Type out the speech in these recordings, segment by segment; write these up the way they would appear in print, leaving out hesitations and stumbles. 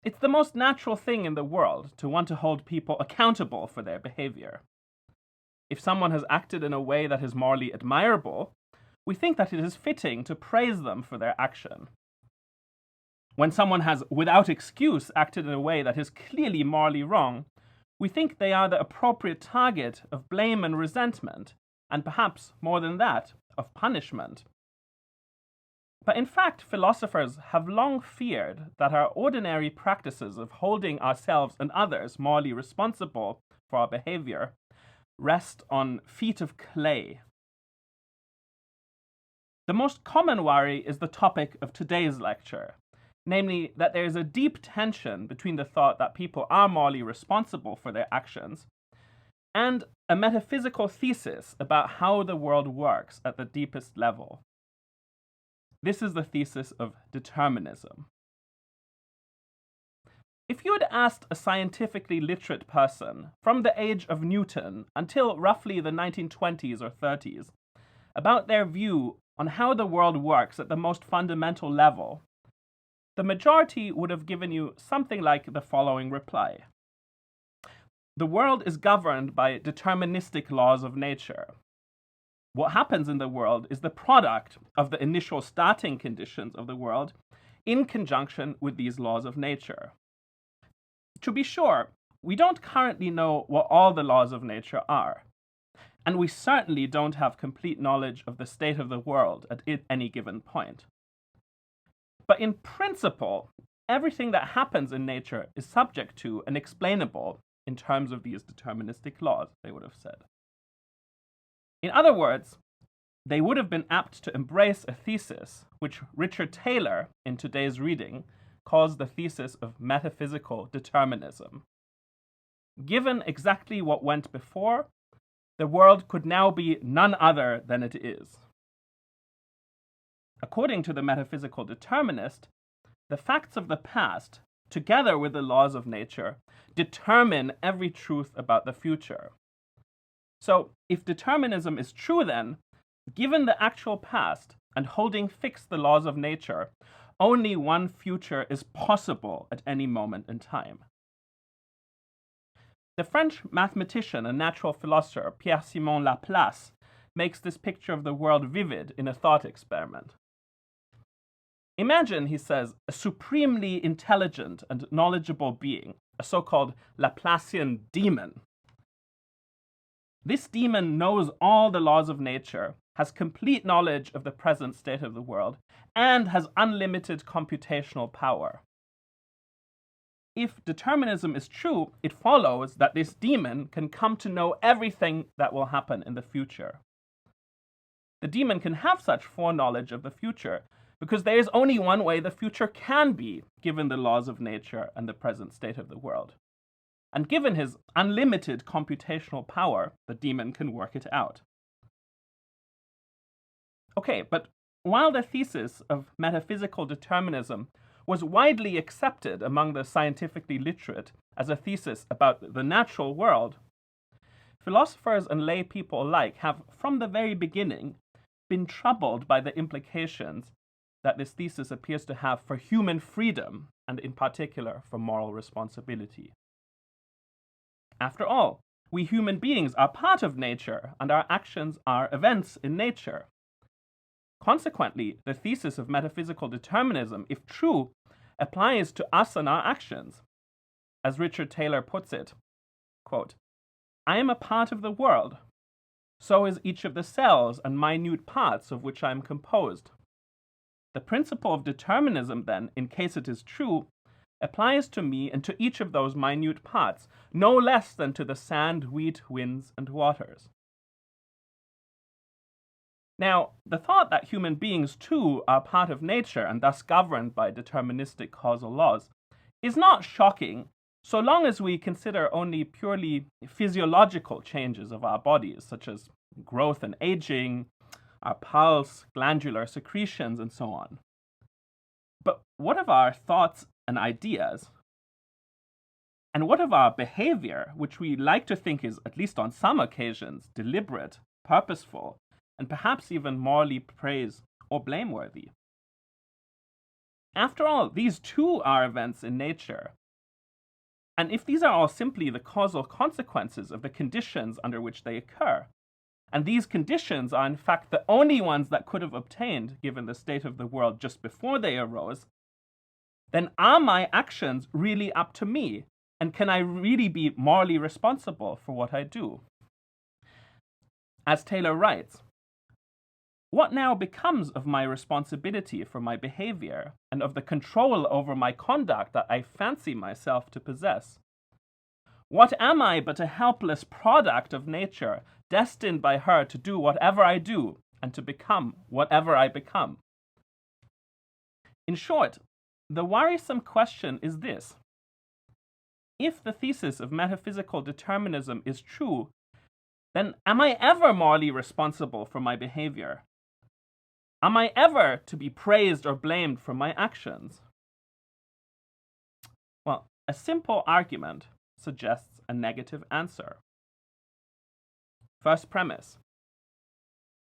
It's the most natural thing in the world to want to hold people accountable for their behavior. If someone has acted in a way that is morally admirable, we think that it is fitting to praise them for their action. When someone has, without excuse, acted in a way that is clearly morally wrong, we think they are the appropriate target of blame and resentment, and perhaps, more than that, of punishment. But in fact, philosophers have long feared that our ordinary practices of holding ourselves and others morally responsible for our behavior rest on feet of clay. The most common worry is the topic of today's lecture, namely that there is a deep tension between the thought that people are morally responsible for their actions and a metaphysical thesis about how the world works at the deepest level. This is the thesis of determinism. If you had asked a scientifically literate person from the age of Newton until roughly the 1920s or 30s about their view on how the world works at the most fundamental level, the majority would have given you something like the following reply. The world is governed by deterministic laws of nature. What happens in the world is the product of the initial starting conditions of the world in conjunction with these laws of nature. To be sure, we don't currently know what all the laws of nature are, and we certainly don't have complete knowledge of the state of the world at any given point. But in principle, everything that happens in nature is subject to and explainable in terms of these deterministic laws, they would have said. In other words, they would have been apt to embrace a thesis which Richard Taylor, in today's reading, calls the thesis of metaphysical determinism. Given exactly what went before, the world could now be none other than it is. According to the metaphysical determinist, the facts of the past, together with the laws of nature, determine every truth about the future. So, if determinism is true then, given the actual past and holding fixed the laws of nature, only one future is possible at any moment in time. The French mathematician and natural philosopher Pierre-Simon Laplace makes this picture of the world vivid in a thought experiment. Imagine, he says, a supremely intelligent and knowledgeable being, a so-called Laplacian demon. This demon knows all the laws of nature, has complete knowledge of the present state of the world, and has unlimited computational power. If determinism is true, it follows that this demon can come to know everything that will happen in the future. The demon can have such foreknowledge of the future because there is only one way the future can be, given the laws of nature and the present state of the world. And given his unlimited computational power, the demon can work it out. Okay, but while the thesis of metaphysical determinism was widely accepted among the scientifically literate as a thesis about the natural world, philosophers and lay people alike have, from the very beginning, been troubled by the implications that this thesis appears to have for human freedom, and in particular for moral responsibility. After all, we human beings are part of nature, and our actions are events in nature. Consequently, the thesis of metaphysical determinism, if true, applies to us and our actions. As Richard Taylor puts it, quote, I am a part of the world. So is each of the cells and minute parts of which I am composed. The principle of determinism, then, in case it is true, applies to me and to each of those minute parts, no less than to the sand, wheat, winds, and waters. Now, the thought that human beings, too, are part of nature and thus governed by deterministic causal laws is not shocking so long as we consider only purely physiological changes of our bodies, such as growth and aging, our pulse, glandular secretions, and so on. But what of our thoughts and ideas? And what of our behavior, which we like to think is, at least on some occasions, deliberate, purposeful, and perhaps even morally praise or blameworthy? After all, these too are events in nature. And if these are all simply the causal consequences of the conditions under which they occur, and these conditions are in fact the only ones that could have obtained given the state of the world just before they arose, then are my actions really up to me? And can I really be morally responsible for what I do? As Taylor writes, what now becomes of my responsibility for my behavior and of the control over my conduct that I fancy myself to possess? What am I but a helpless product of nature, destined by her to do whatever I do and to become whatever I become? In short, the worrisome question is this: if the thesis of metaphysical determinism is true, then am I ever morally responsible for my behavior? Am I ever to be praised or blamed for my actions? Well, a simple argument suggests a negative answer. First premise: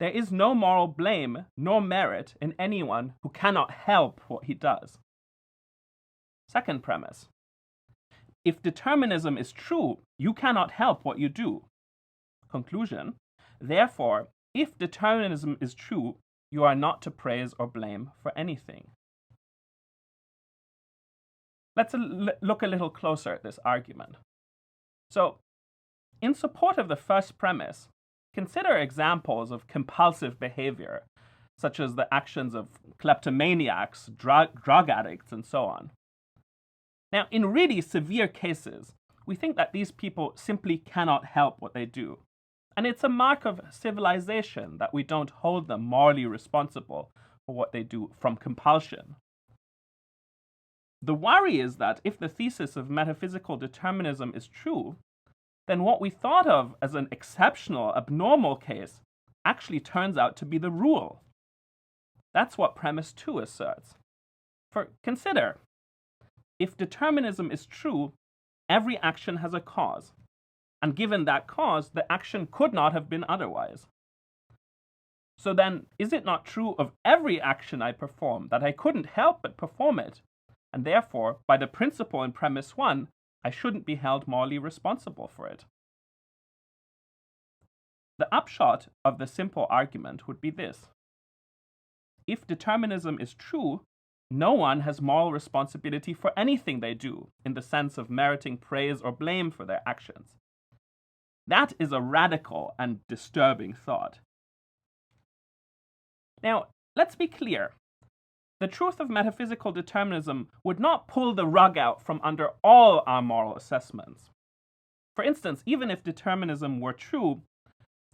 there is no moral blame nor merit in anyone who cannot help what he does. Second premise: if determinism is true, you cannot help what you do. Conclusion: therefore, if determinism is true, you are not to praise or blame for anything. Let's look a little closer at this argument. So, in support of the first premise, consider examples of compulsive behavior, such as the actions of kleptomaniacs, drug addicts, and so on. Now, in really severe cases, we think that these people simply cannot help what they do. And it's a mark of civilization that we don't hold them morally responsible for what they do from compulsion. The worry is that if the thesis of metaphysical determinism is true, then what we thought of as an exceptional, abnormal case actually turns out to be the rule. That's what premise 2 asserts. For consider, if determinism is true, every action has a cause. And given that cause, the action could not have been otherwise. So then, is it not true of every action I perform that I couldn't help but perform it, and therefore, by the principle in premise 1, I shouldn't be held morally responsible for it? The upshot of the simple argument would be this: if determinism is true, no one has moral responsibility for anything they do, in the sense of meriting praise or blame for their actions. That is a radical and disturbing thought. Now, let's be clear. The truth of metaphysical determinism would not pull the rug out from under all our moral assessments. For instance, even if determinism were true,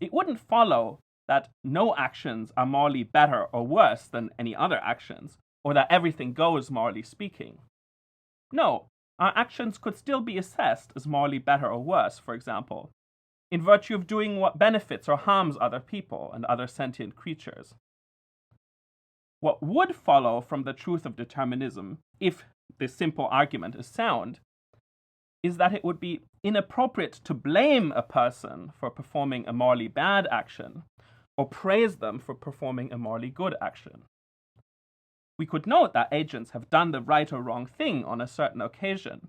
it wouldn't follow that no actions are morally better or worse than any other actions, or that everything goes morally speaking. No, our actions could still be assessed as morally better or worse, for example, in virtue of doing what benefits or harms other people and other sentient creatures. What would follow from the truth of determinism, if this simple argument is sound, is that it would be inappropriate to blame a person for performing a morally bad action, or praise them for performing a morally good action. We could note that agents have done the right or wrong thing on a certain occasion,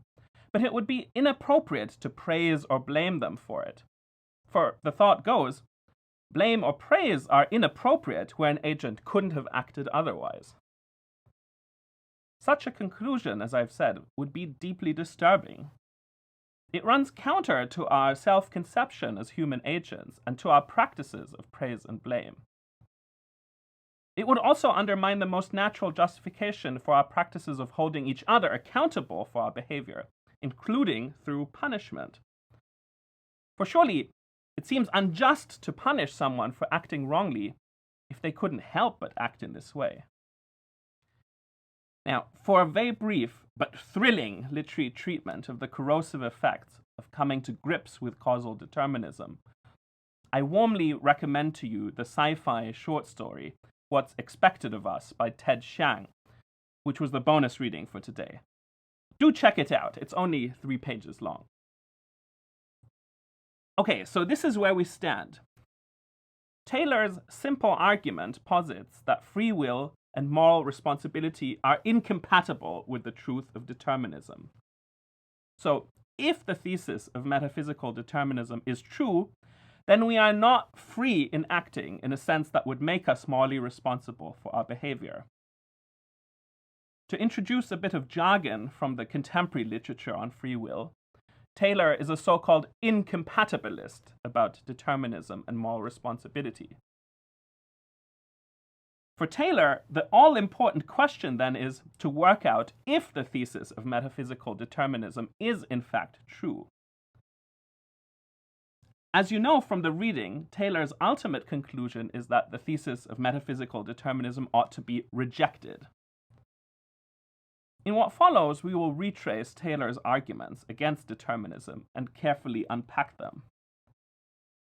but it would be inappropriate to praise or blame them for it. For the thought goes, blame or praise are inappropriate where an agent couldn't have acted otherwise. Such a conclusion, as I've said, would be deeply disturbing. It runs counter to our self-conception as human agents and to our practices of praise and blame. It would also undermine the most natural justification for our practices of holding each other accountable for our behavior, including through punishment. For surely, it seems unjust to punish someone for acting wrongly if they couldn't help but act in this way. Now, for a very brief but thrilling literary treatment of the corrosive effects of coming to grips with causal determinism, I warmly recommend to you the sci-fi short story What's Expected of Us by Ted Chiang, which was the bonus reading for today. Do check it out. It's only 3 pages long. Okay, so this is where we stand. Taylor's simple argument posits that free will and moral responsibility are incompatible with the truth of determinism. So, if the thesis of metaphysical determinism is true, then we are not free in acting in a sense that would make us morally responsible for our behavior. To introduce a bit of jargon from the contemporary literature on free will, Taylor is a so-called incompatibilist about determinism and moral responsibility. For Taylor, the all-important question then is to work out if the thesis of metaphysical determinism is in fact true. As you know from the reading, Taylor's ultimate conclusion is that the thesis of metaphysical determinism ought to be rejected. In what follows, we will retrace Taylor's arguments against determinism and carefully unpack them.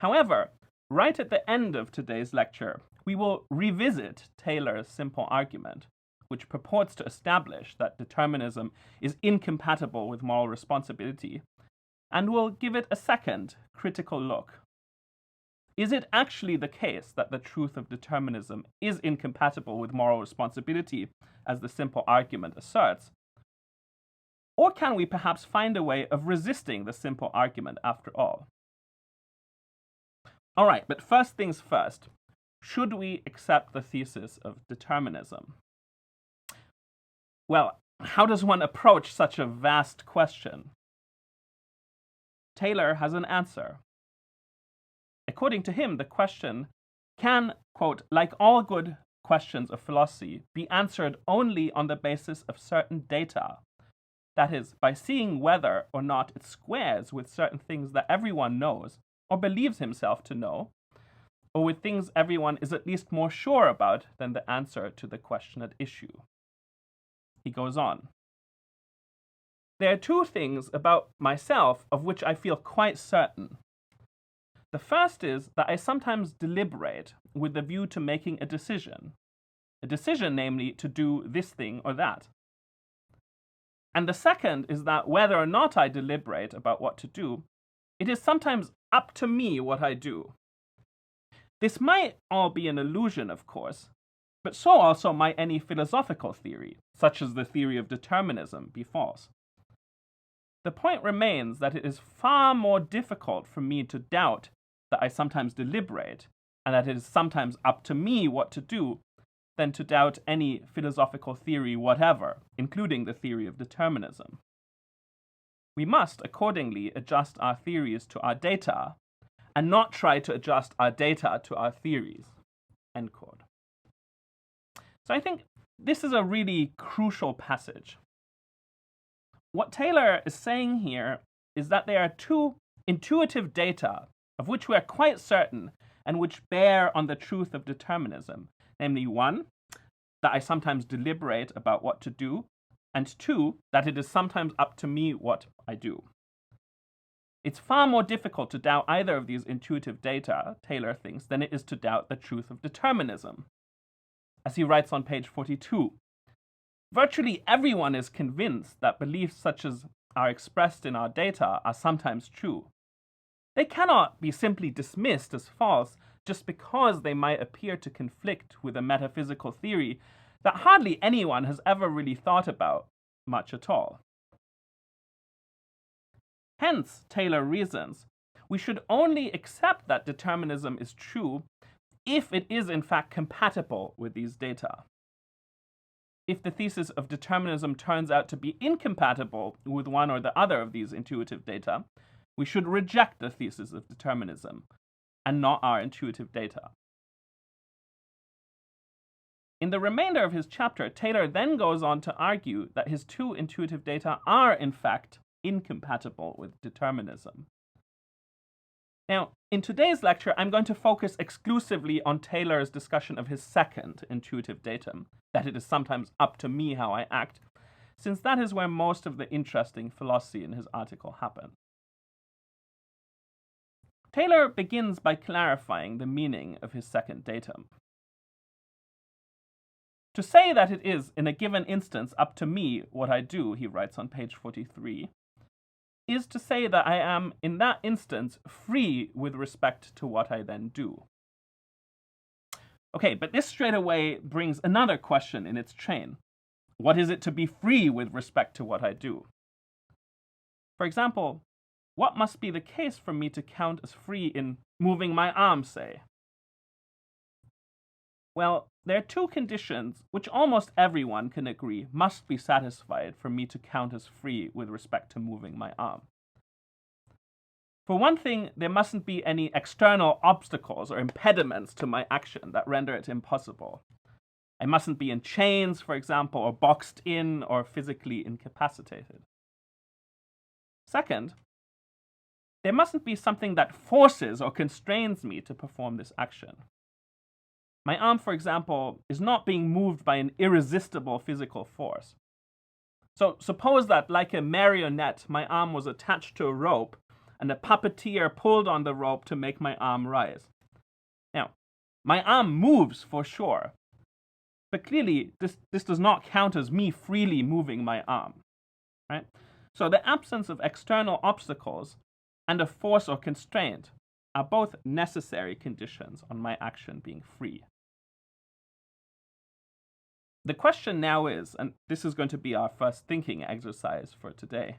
However, right at the end of today's lecture, we will revisit Taylor's simple argument, which purports to establish that determinism is incompatible with moral responsibility, and we'll give it a second critical look. Is it actually the case that the truth of determinism is incompatible with moral responsibility, as the simple argument asserts? Or can we perhaps find a way of resisting the simple argument after all? All right, but first things first, should we accept the thesis of determinism? Well, how does one approach such a vast question? Taylor has an answer. According to him, the question can, quote, like all good questions of philosophy, be answered only on the basis of certain data. That is, by seeing whether or not it squares with certain things that everyone knows or believes himself to know, or with things everyone is at least more sure about than the answer to the question at issue. He goes on. There are two things about myself of which I feel quite certain. The first is that I sometimes deliberate with the view to making a decision namely to do this thing or that. And the second is that whether or not I deliberate about what to do, it is sometimes up to me what I do. This might all be an illusion, of course, but so also might any philosophical theory, such as the theory of determinism, be false. The point remains that it is far more difficult for me to doubt that I sometimes deliberate, and that it is sometimes up to me what to do, than to doubt any philosophical theory whatever, including the theory of determinism. We must, accordingly, adjust our theories to our data, and not try to adjust our data to our theories. End quote. So I think this is a really crucial passage. What Taylor is saying here is that there are two intuitive data of which we are quite certain and which bear on the truth of determinism. Namely, one, that I sometimes deliberate about what to do, and two, that it is sometimes up to me what I do. It's far more difficult to doubt either of these intuitive data, Taylor thinks, than it is to doubt the truth of determinism. As he writes on page 42, virtually everyone is convinced that beliefs such as are expressed in our data are sometimes true. They cannot be simply dismissed as false just because they might appear to conflict with a metaphysical theory that hardly anyone has ever really thought about much at all. Hence, Taylor reasons, we should only accept that determinism is true if it is in fact compatible with these data. If the thesis of determinism turns out to be incompatible with one or the other of these intuitive data, we should reject the thesis of determinism and not our intuitive data. In the remainder of his chapter, Taylor then goes on to argue that his two intuitive data are in fact incompatible with determinism. Now, in today's lecture, I'm going to focus exclusively on Taylor's discussion of his second intuitive datum, that it is sometimes up to me how I act, since that is where most of the interesting philosophy in his article happens. Taylor begins by clarifying the meaning of his second datum. To say that it is, in a given instance, up to me what I do, he writes on page 43, is to say that I am, in that instance, free with respect to what I then do. Okay, but this straight away brings another question in its train. What is it to be free with respect to what I do? For example, what must be the case for me to count as free in moving my arm, say? Well, there are two conditions which almost everyone can agree must be satisfied for me to count as free with respect to moving my arm. For one thing, there mustn't be any external obstacles or impediments to my action that render it impossible. I mustn't be in chains, for example, or boxed in or physically incapacitated. Second, there mustn't be something that forces or constrains me to perform this action. My arm, for example, is not being moved by an irresistible physical force. So suppose that, like a marionette, my arm was attached to a rope and a puppeteer pulled on the rope to make my arm rise. Now, my arm moves for sure, but clearly this does not count as me freely moving my arm, right? So the absence of external obstacles and of force or constraint are both necessary conditions on my action being free. The question now is, and this is going to be our first thinking exercise for today,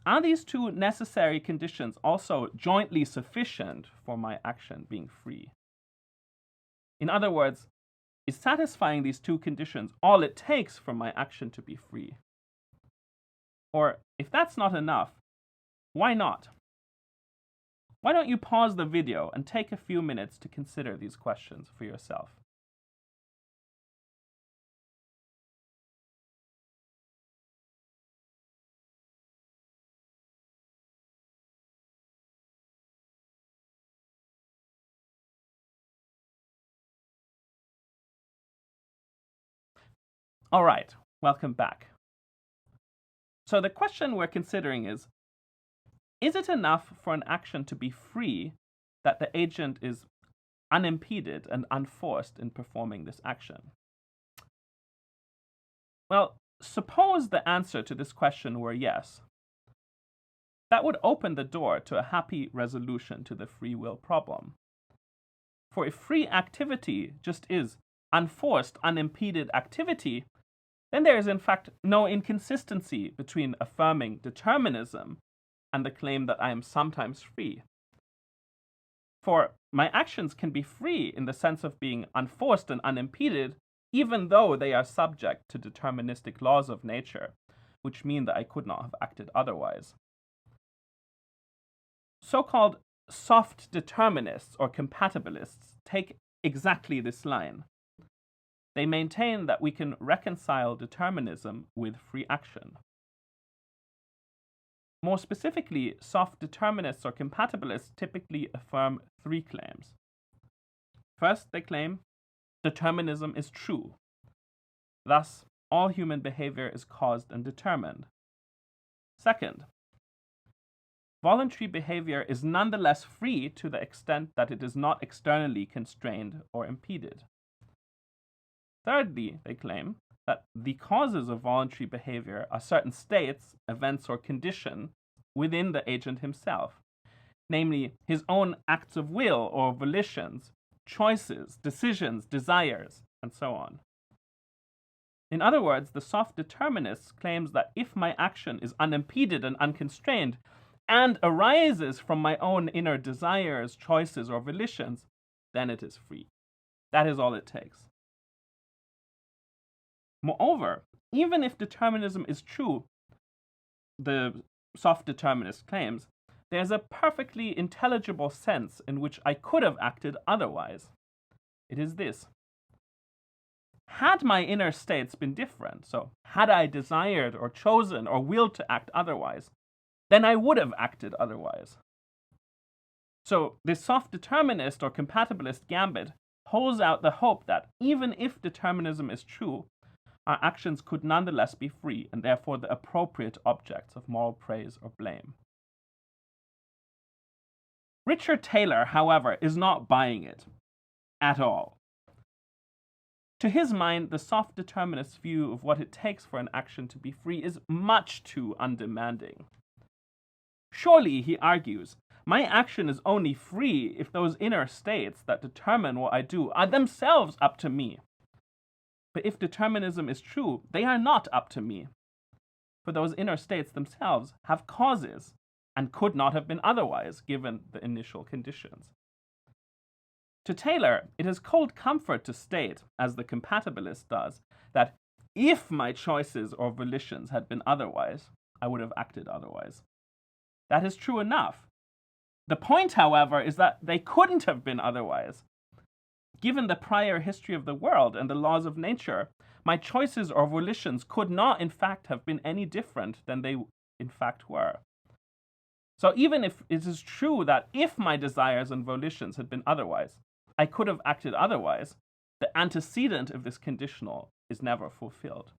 are these two necessary conditions also jointly sufficient for my action being free? In other words, is satisfying these two conditions all it takes for my action to be free? Or if that's not enough, why not? Why don't you pause the video and take a few minutes to consider these questions for yourself? All right, welcome back. So the question we're considering is it enough for an action to be free that the agent is unimpeded and unforced in performing this action? Well, suppose the answer to this question were yes. That would open the door to a happy resolution to the free will problem. For if free activity just is unforced, unimpeded activity, then there is in fact no inconsistency between affirming determinism and the claim that I am sometimes free. For my actions can be free in the sense of being unforced and unimpeded, even though they are subject to deterministic laws of nature, which mean that I could not have acted otherwise. So-called soft determinists or compatibilists take exactly this line. They maintain that we can reconcile determinism with free action. More specifically, soft determinists or compatibilists typically affirm three claims. First, they claim determinism is true. Thus, all human behavior is caused and determined. Second, voluntary behavior is nonetheless free to the extent that it is not externally constrained or impeded. Thirdly, they claim that the causes of voluntary behavior are certain states, events, or conditions within the agent himself, namely his own acts of will or volitions, choices, decisions, desires, and so on. In other words, the soft determinist claims that if my action is unimpeded and unconstrained and arises from my own inner desires, choices, or volitions, then it is free. That is all it takes. Moreover, even if determinism is true, the soft determinist claims, there's a perfectly intelligible sense in which I could have acted otherwise. It is this. Had my inner states been different, so had I desired or chosen or willed to act otherwise, then I would have acted otherwise. So this soft determinist or compatibilist gambit holds out the hope that even if determinism is true, our actions could nonetheless be free and therefore the appropriate objects of moral praise or blame. Richard Taylor, however, is not buying it at all. To his mind, the soft determinist view of what it takes for an action to be free is much too undemanding. Surely, he argues, My action is only free if those inner states that determine what I do are themselves up to me. But if determinism is true, they are not up to me. For those inner states themselves have causes and could not have been otherwise given the initial conditions. To Taylor, it is cold comfort to state, as the compatibilist does, that if my choices or volitions had been otherwise, I would have acted otherwise. That is true enough. The point, however, is that they couldn't have been otherwise. Given the prior history of the world and the laws of nature, my choices or volitions could not, in fact, have been any different than they, in fact, were. So even if it is true that if my desires and volitions had been otherwise, I could have acted otherwise, the antecedent of this conditional is never fulfilled.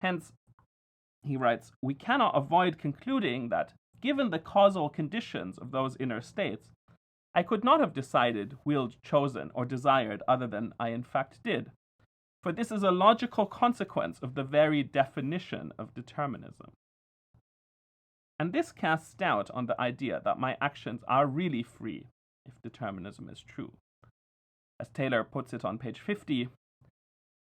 Hence, he writes, we cannot avoid concluding that, given the causal conditions of those inner states, I could not have decided, willed, chosen, or desired other than I in fact did, for this is a logical consequence of the very definition of determinism. And this casts doubt on the idea that my actions are really free, if determinism is true. As Taylor puts it on page 50,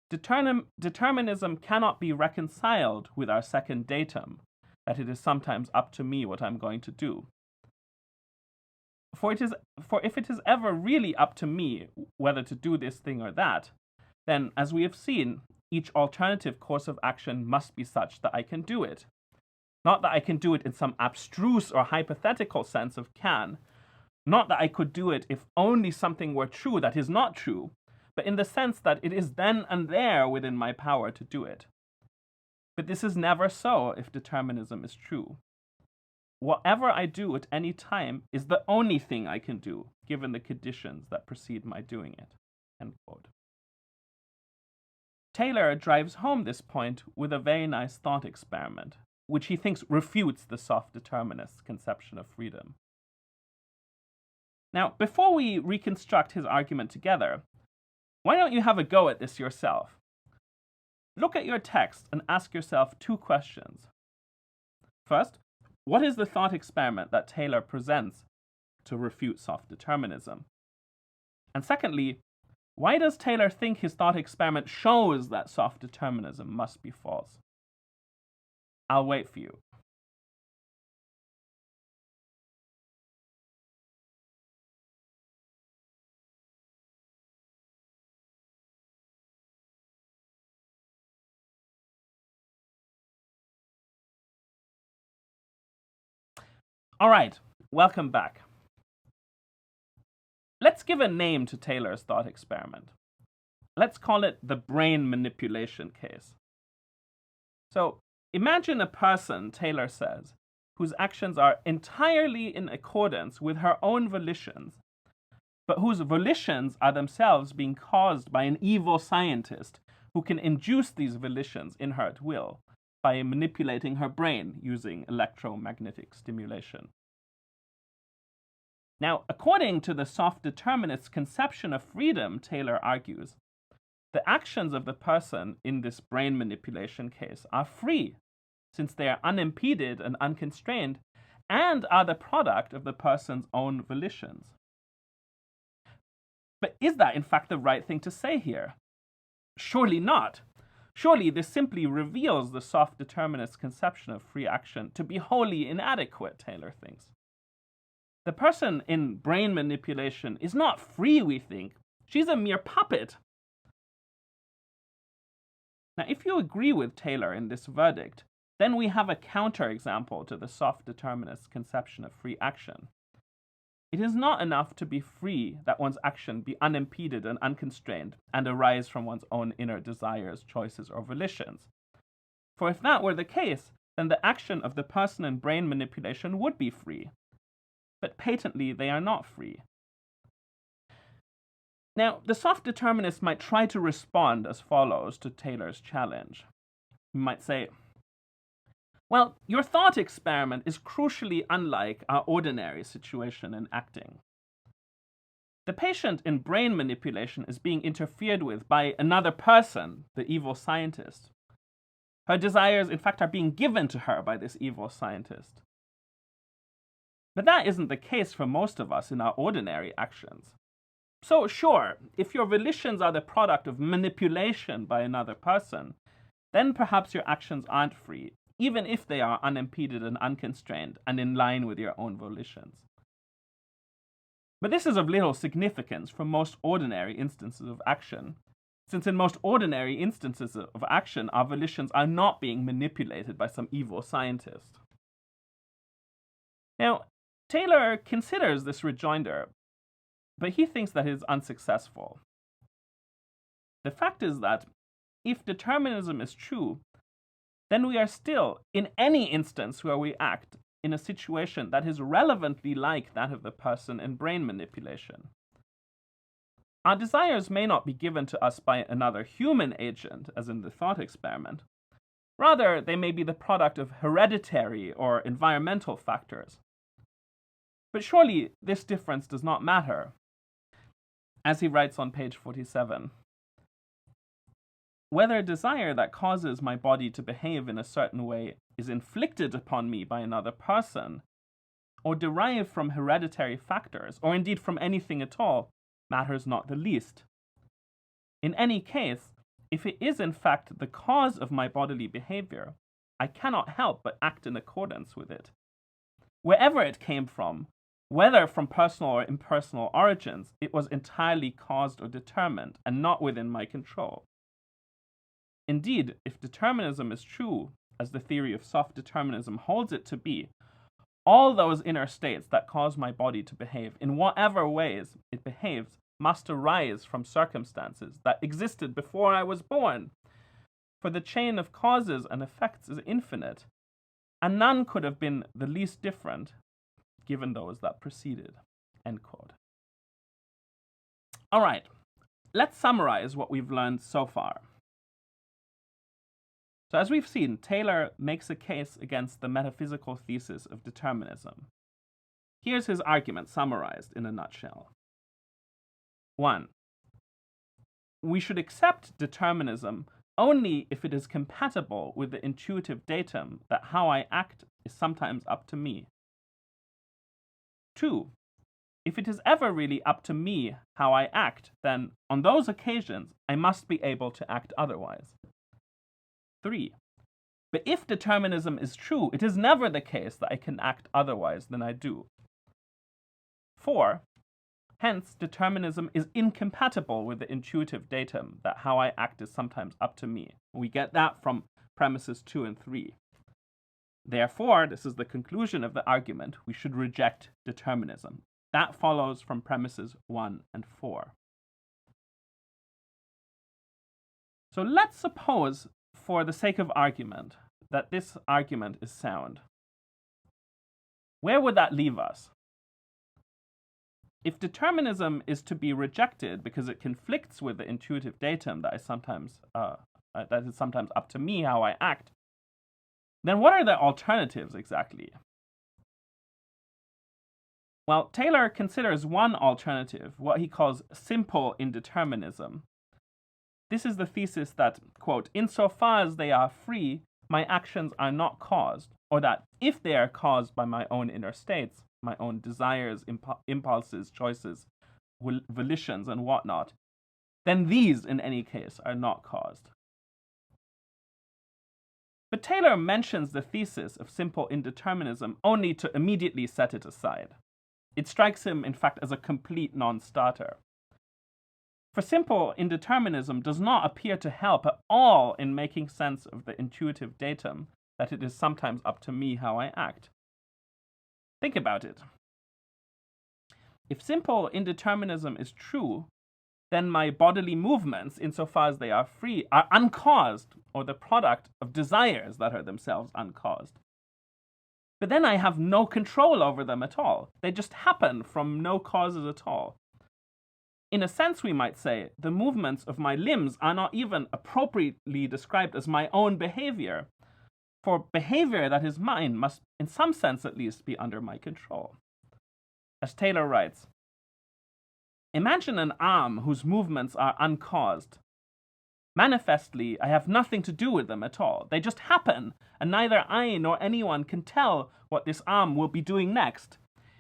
determinism cannot be reconciled with our second datum, that it is sometimes up to me what I'm going to do. For if it is ever really up to me whether to do this thing or that, then, as we have seen, each alternative course of action must be such that I can do it. Not that I can do it in some abstruse or hypothetical sense of can, not that I could do it if only something were true that is not true, but in the sense that it is then and there within my power to do it. But this is never so if determinism is true. Whatever I do at any time is the only thing I can do, given the conditions that precede my doing it. End quote. Taylor drives home this point with a very nice thought experiment, which he thinks refutes the soft determinist's conception of freedom. Now, before we reconstruct his argument together, why don't you have a go at this yourself? Look at your text and ask yourself two questions. First, what is the thought experiment that Taylor presents to refute soft determinism? And secondly, why does Taylor think his thought experiment shows that soft determinism must be false? I'll wait for you. All right, welcome back. Let's give a name to Taylor's thought experiment. Let's call it the brain manipulation case. So, imagine a person, Taylor says, whose actions are entirely in accordance with her own volitions, but whose volitions are themselves being caused by an evil scientist who can induce these volitions in her at will by manipulating her brain using electromagnetic stimulation. Now, according to the soft determinist's conception of freedom, Taylor argues, the actions of the person in this brain manipulation case are free, since they are unimpeded and unconstrained, and are the product of the person's own volitions. But is that in fact the right thing to say here? Surely not. Surely this simply reveals the soft determinist's conception of free action to be wholly inadequate, Taylor thinks. The person in brain manipulation is not free, we think. She's a mere puppet. Now, if you agree with Taylor in this verdict, then we have a counterexample to the soft determinist's conception of free action. It is not enough to be free that one's action be unimpeded and unconstrained and arise from one's own inner desires, choices, or volitions. For if that were the case, then the action of the person in brain manipulation would be free. But patently, they are not free. Now, the soft determinist might try to respond as follows to Taylor's challenge. He might say, well, your thought experiment is crucially unlike our ordinary situation in acting. The patient in brain manipulation is being interfered with by another person, the evil scientist. Her desires, in fact, are being given to her by this evil scientist. But that isn't the case for most of us in our ordinary actions. So sure, if your volitions are the product of manipulation by another person, then perhaps your actions aren't free, even if they are unimpeded and unconstrained and in line with your own volitions. But this is of little significance for most ordinary instances of action, since in most ordinary instances of action, our volitions are not being manipulated by some evil scientist. Now, Taylor considers this rejoinder, but he thinks that it is unsuccessful. The fact is that if determinism is true, then we are still, in any instance where we act, in a situation that is relevantly like that of the person in brain manipulation. Our desires may not be given to us by another human agent, as in the thought experiment. Rather, they may be the product of hereditary or environmental factors. But surely this difference does not matter. As he writes on page 47, whether a desire that causes my body to behave in a certain way is inflicted upon me by another person, or derived from hereditary factors, or indeed from anything at all, matters not the least. In any case, if it is in fact the cause of my bodily behavior, I cannot help but act in accordance with it. Wherever it came from, whether from personal or impersonal origins, it was entirely caused or determined, and not within my control. Indeed, if determinism is true, as the theory of soft determinism holds it to be, all those inner states that cause my body to behave in whatever ways it behaves must arise from circumstances that existed before I was born. For the chain of causes and effects is infinite, and none could have been the least different given those that preceded. End quote. All right, let's summarize what we've learned so far. So as we've seen, Taylor makes a case against the metaphysical thesis of determinism. Here's his argument summarized in a nutshell. 1. We should accept determinism only if it is compatible with the intuitive datum that how I act is sometimes up to me. 2. If it is ever really up to me how I act, then on those occasions I must be able to act otherwise. 3. But if determinism is true, it is never the case that I can act otherwise than I do. 4. Hence, determinism is incompatible with the intuitive datum that how I act is sometimes up to me. We get that from premises 2 and 3. Therefore, this is the conclusion of the argument, we should reject determinism. That follows from premises 1 and 4. So let's suppose, for the sake of argument, that this argument is sound. Where would that leave us? If determinism is to be rejected because it conflicts with the intuitive datum that is sometimes up to me how I act, then what are the alternatives exactly? Well, Taylor considers one alternative, what he calls simple indeterminism. This is the thesis that, quote, insofar as they are free, my actions are not caused, or that if they are caused by my own inner states, my own desires, impulses, choices, volitions, and whatnot, then these, in any case, are not caused. But Taylor mentions the thesis of simple indeterminism only to immediately set it aside. It strikes him, in fact, as a complete non-starter. For simple indeterminism does not appear to help at all in making sense of the intuitive datum that it is sometimes up to me how I act. Think about it. If simple indeterminism is true, then my bodily movements, insofar as they are free, are uncaused or the product of desires that are themselves uncaused. But then I have no control over them at all. They just happen from no causes at all. In a sense, we might say, the movements of my limbs are not even appropriately described as my own behavior, for behavior that is mine must, in some sense at least, be under my control. As Taylor writes, imagine an arm whose movements are uncaused. Manifestly, I have nothing to do with them at all. They just happen, and neither I nor anyone can tell what this arm will be doing next.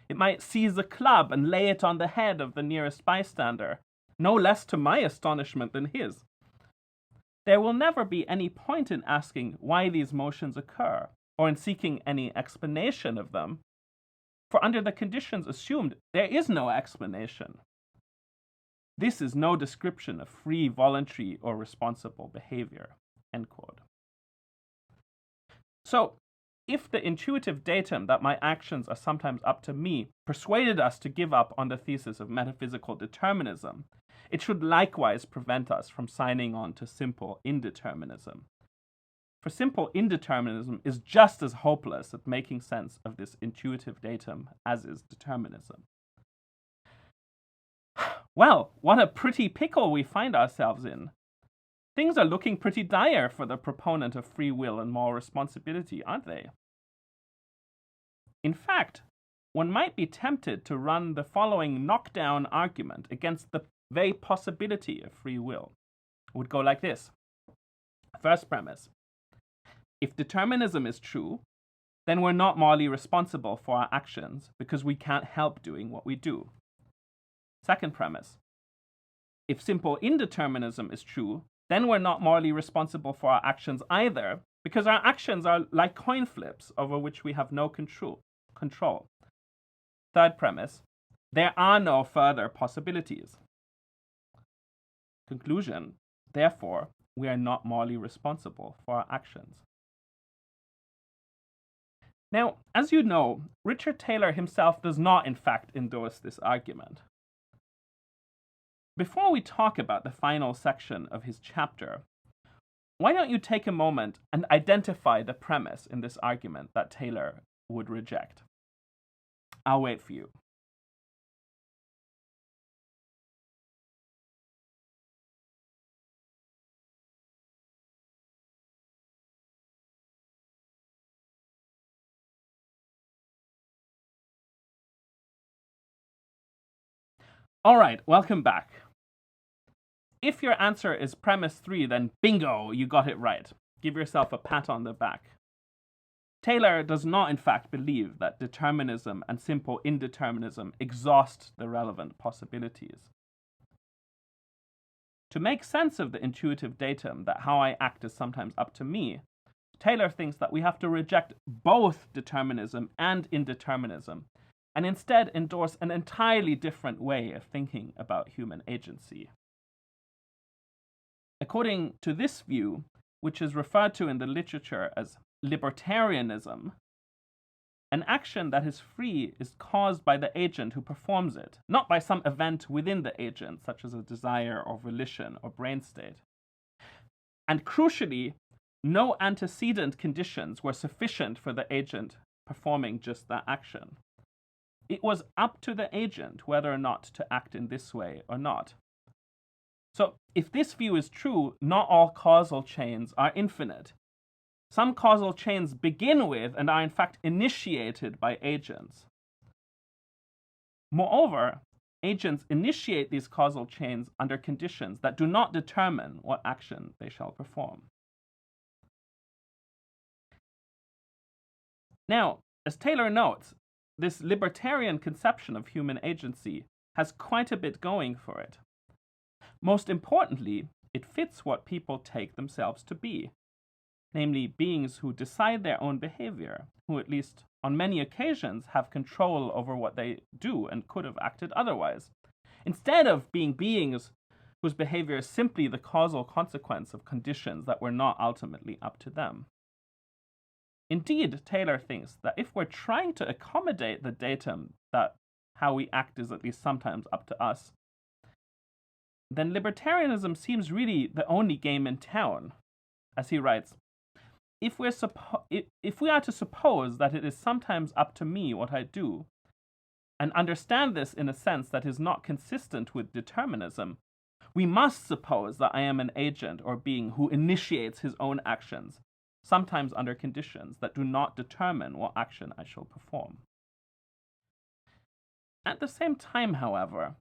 It might seize a club and lay it on the head of the nearest bystander, no less to my astonishment than his. There will never be any point in asking why these motions occur, or in seeking any explanation of them, for under the conditions assumed, there is no explanation. This is no description of free, voluntary, or responsible behavior." End quote. So, if the intuitive datum that my actions are sometimes up to me persuaded us to give up on the thesis of metaphysical determinism, it should likewise prevent us from signing on to simple indeterminism. For simple indeterminism is just as hopeless at making sense of this intuitive datum as is determinism. Well, what a pretty pickle we find ourselves in. Things are looking pretty dire for the proponent of free will and moral responsibility, aren't they? In fact, one might be tempted to run the following knockdown argument against the very possibility of free will. It would go like this. First premise: if determinism is true, then we're not morally responsible for our actions because we can't help doing what we do. Second premise: if simple indeterminism is true, then we're not morally responsible for our actions either, because our actions are like coin flips over which we have no control. Third premise: there are no further possibilities. Conclusion: therefore, we are not morally responsible for our actions. Now, as you know, Richard Taylor himself does not in fact endorse this argument. Before we talk about the final section of his chapter, why don't you take a moment and identify the premise in this argument that Taylor would reject? I'll wait for you. All right, welcome back. If your answer is premise 3, then bingo, you got it right. Give yourself a pat on the back. Taylor does not in fact believe that determinism and simple indeterminism exhaust the relevant possibilities. To make sense of the intuitive datum that how I act is sometimes up to me, Taylor thinks that we have to reject both determinism and indeterminism, and instead endorse an entirely different way of thinking about human agency. According to this view, which is referred to in the literature as libertarianism, an action that is free is caused by the agent who performs it, not by some event within the agent, such as a desire or volition or brain state. And crucially, no antecedent conditions were sufficient for the agent performing just that action. It was up to the agent whether or not to act in this way or not. So, if this view is true, not all causal chains are infinite. Some causal chains begin with and are in fact initiated by agents. Moreover, agents initiate these causal chains under conditions that do not determine what action they shall perform. Now, as Taylor notes, this libertarian conception of human agency has quite a bit going for it. Most importantly, it fits what people take themselves to be, namely beings who decide their own behavior, who at least on many occasions have control over what they do and could have acted otherwise, instead of being beings whose behavior is simply the causal consequence of conditions that were not ultimately up to them. Indeed, Taylor thinks that if we're trying to accommodate the datum that how we act is at least sometimes up to us, then libertarianism seems really the only game in town. As he writes, if we are to suppose that it is sometimes up to me what I do, and understand this in a sense that is not consistent with determinism, we must suppose that I am an agent or being who initiates his own actions, sometimes under conditions that do not determine what action I shall perform. At the same time, however,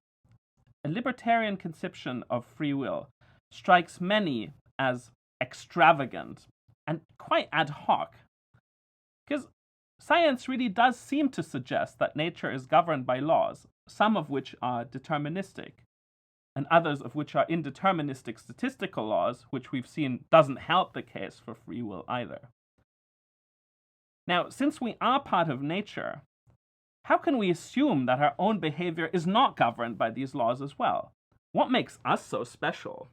a libertarian conception of free will strikes many as extravagant and quite ad hoc, because science really does seem to suggest that nature is governed by laws, some of which are deterministic, and others of which are indeterministic statistical laws, which we've seen doesn't help the case for free will either. Now, since we are part of nature, how can we assume that our own behavior is not governed by these laws as well? What makes us so special?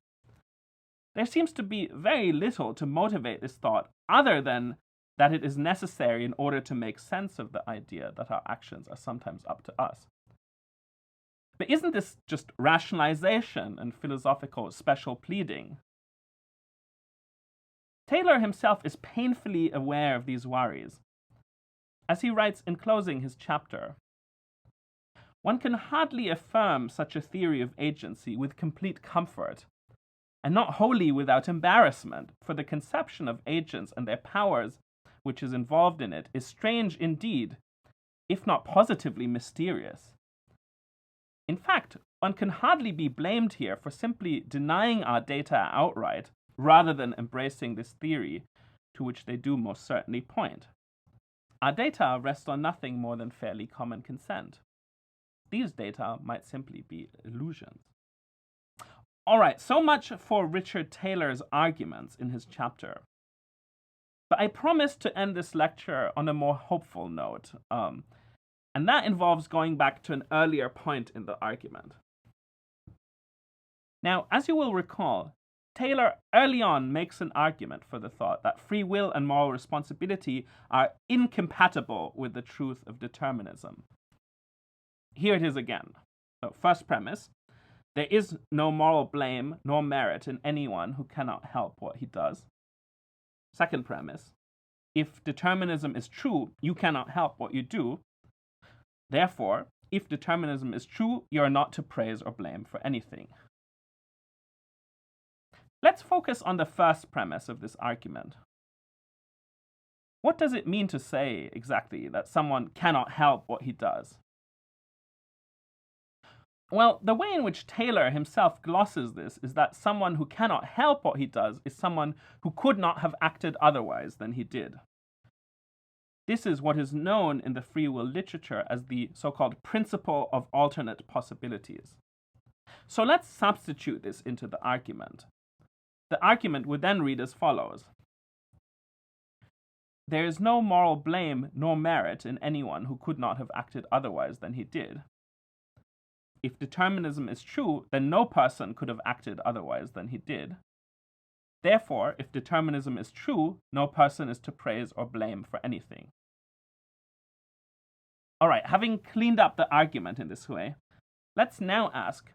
There seems to be very little to motivate this thought other than that it is necessary in order to make sense of the idea that our actions are sometimes up to us. But isn't this just rationalization and philosophical special pleading? Taylor himself is painfully aware of these worries. As he writes in closing his chapter, one can hardly affirm such a theory of agency with complete comfort, and not wholly without embarrassment, for the conception of agents and their powers which is involved in it is strange indeed, if not positively mysterious. In fact, one can hardly be blamed here for simply denying our data outright, rather than embracing this theory, to which they do most certainly point. Our data rest on nothing more than fairly common consent. These data might simply be illusions. All right, so much for Richard Taylor's arguments in his chapter. But I promised to end this lecture on a more hopeful note, and that involves going back to an earlier point in the argument. Now, as you will recall, Taylor early on makes an argument for the thought that free will and moral responsibility are incompatible with the truth of determinism. Here it is again. So, first premise, there is no moral blame nor merit in anyone who cannot help what he does. Second premise, if determinism is true, you cannot help what you do. Therefore, if determinism is true, you are not to praise or blame for anything. Let's focus on the first premise of this argument. What does it mean to say exactly that someone cannot help what he does? Well, the way in which Taylor himself glosses this is that someone who cannot help what he does is someone who could not have acted otherwise than he did. This is what is known in the free will literature as the so-called principle of alternate possibilities. So let's substitute this into the argument. The argument would then read as follows. There is no moral blame nor merit in anyone who could not have acted otherwise than he did. If determinism is true, then no person could have acted otherwise than he did. Therefore, if determinism is true, no person is to praise or blame for anything. All right, having cleaned up the argument in this way, let's now ask,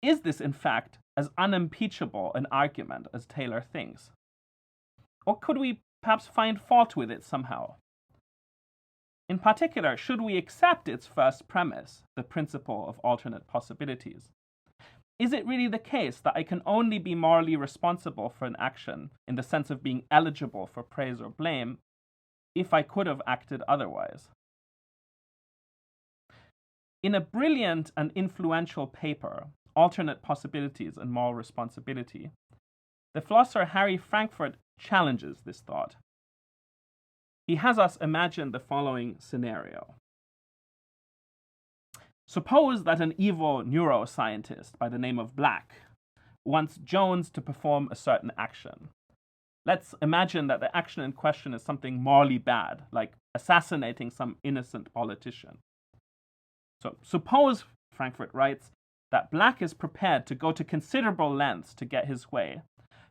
is this in fact as unimpeachable an argument as Taylor thinks? Or could we perhaps find fault with it somehow? In particular, should we accept its first premise, the principle of alternate possibilities? Is it really the case that I can only be morally responsible for an action in the sense of being eligible for praise or blame if I could have acted otherwise? In a brilliant and influential paper, Alternate Possibilities and Moral Responsibility, the philosopher Harry Frankfurt challenges this thought. He has us imagine the following scenario. Suppose that an evil neuroscientist by the name of Black wants Jones to perform a certain action. Let's imagine that the action in question is something morally bad, like assassinating some innocent politician. So suppose, Frankfurt writes, that Black is prepared to go to considerable lengths to get his way,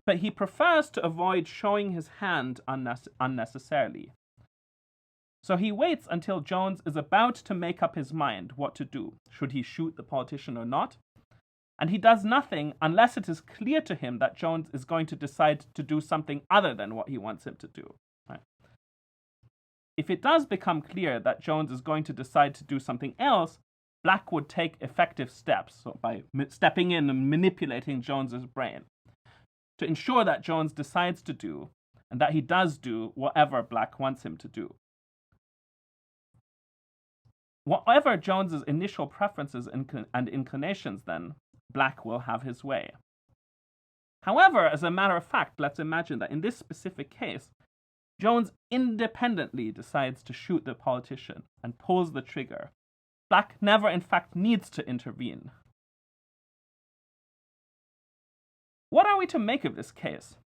but he prefers to avoid showing his hand unnecessarily. So he waits until Jones is about to make up his mind what to do, should he shoot the politician or not, and he does nothing unless it is clear to him that Jones is going to decide to do something other than what he wants him to do. Right? If it does become clear that Jones is going to decide to do something else, Black would take effective steps, so by stepping in and manipulating Jones's brain, to ensure that Jones decides to do, and that he does do whatever Black wants him to do. Whatever Jones's initial preferences and inclinations, then, Black will have his way. However, as a matter of fact, let's imagine that in this specific case, Jones independently decides to shoot the politician and pulls the trigger. Black never, in fact, needs to intervene. What are we to make of this case?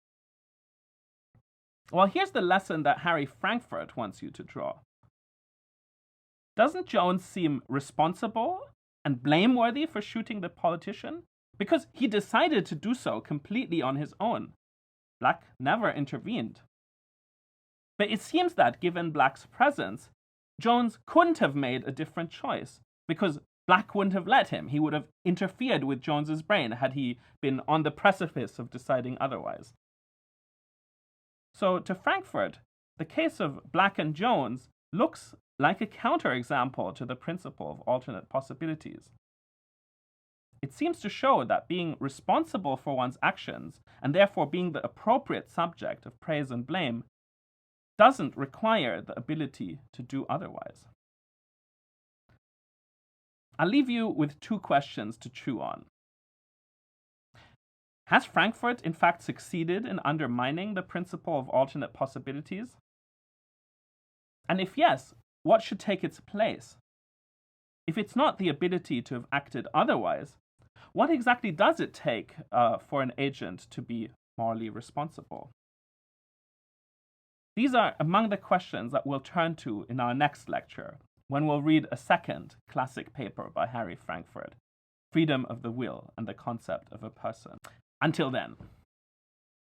Well, here's the lesson that Harry Frankfurt wants you to draw. Doesn't Jones seem responsible and blameworthy for shooting the politician? Because he decided to do so completely on his own. Black never intervened. But it seems that, given Black's presence, Jones couldn't have made a different choice, because Black wouldn't have let him. He would have interfered with Jones's brain had he been on the precipice of deciding otherwise. So to Frankfurt, the case of Black and Jones looks like a counterexample to the principle of alternate possibilities. It seems to show that being responsible for one's actions, and therefore being the appropriate subject of praise and blame, doesn't require the ability to do otherwise. I'll leave you with two questions to chew on. Has Frankfurt in fact succeeded in undermining the principle of alternate possibilities? And if yes, what should take its place? If it's not the ability to have acted otherwise, what exactly does it take for an agent to be morally responsible? These are among the questions that we'll turn to in our next lecture, when we'll read a second classic paper by Harry Frankfurt, Freedom of the Will and the Concept of a Person. Until then.